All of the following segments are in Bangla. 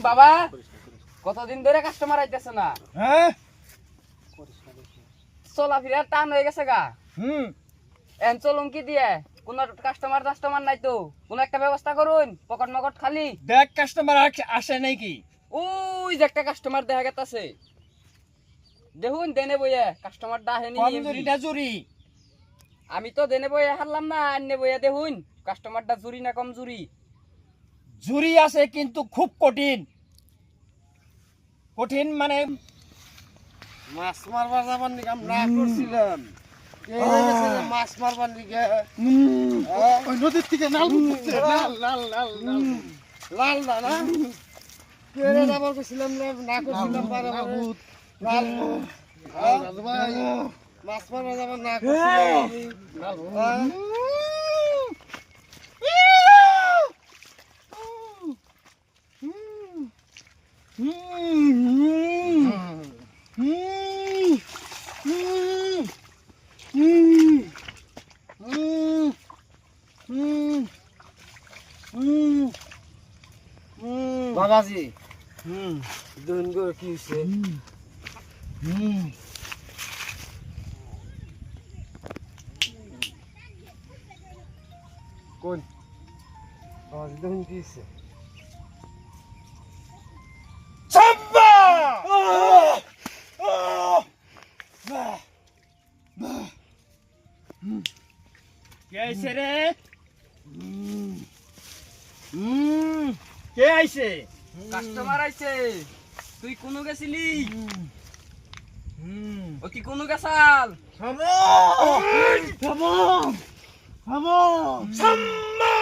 বাবা কতদিন ধরে কাস্টমার আইতেছে না? হ্যাঁ চলাফেরা টান হয়ে গেছে গা। এন চলুন কি দিয়ে কোন কাস্টমার নাই তো, কোন একটা ব্যবস্থা করুন। পকেট মকট খালি। দেখ কাস্টমার আসে নাকি? ওই যে একটা কাস্টমার দেখা গেছে, দেখুন দেনে বইয়া কাস্টমার ডাহেনি। কমজুরিটা জুরি আমি তো দেনে বইয়া হারলাম না, আন্নে বইয়া দেখুন কাস্টমারটা জুরি না কমজুরি। জুরি আছে কিন্তু খুব কঠিন কঠিন মানে মাছ মারবার যাবার নিকে আমরা করছিলাম, মাছ মারবার নিকে ওই নদীর থেকে নাল উঠছে, লাল লাল লাল লাল লাল না না কেড়ে যাবার করছিলাম না করছিলাম লাল ভাই মাছ মারবার যাবার না করছিলাম বাবাজি দুন গো কি হইছে কোন বাবাজি দুন কি হইছে চাম্বা কে আইছে রে? কে আইছে? কাস্টমার আইছে। তুই কোন গেছিলি? ও কি কোন গেছাল? চাম্বা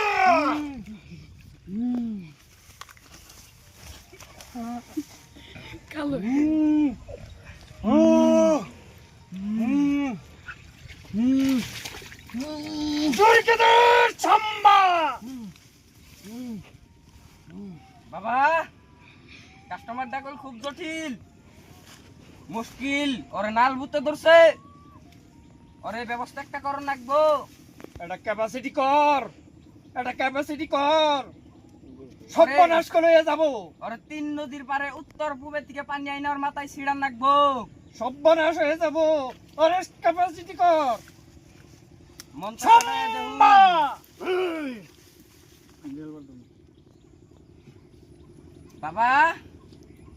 কালো বাবা, কাস্টমার ডাকল খুব জটিল মুশকিল। ওরে নাল বুতে ধরছে, ওরে ব্যবস্থা একটা করন লাগবো। এটা ক্যাপাসিটি কর, এটা ক্যাপাসিটি কর, সর্বনাশ করে যাব। ওরে 3 নদীর পারে উত্তর পূবের থেকে পানি আইনা ওর মাথায় ছিড়ান লাগবো। সর্বনাশ হয়ে যাব। আরে ক্যাপাসিটি কর। চাম্বা! বাবা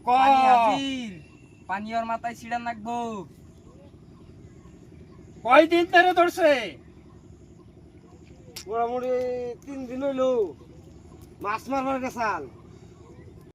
পানি হাজির, পানি ওর মাথায় ছিড়ান লাগবো। কয়দিন ধরে ধরছে? মোটামুটি 3 দিন হইলো মাছ মারবার গেছাল।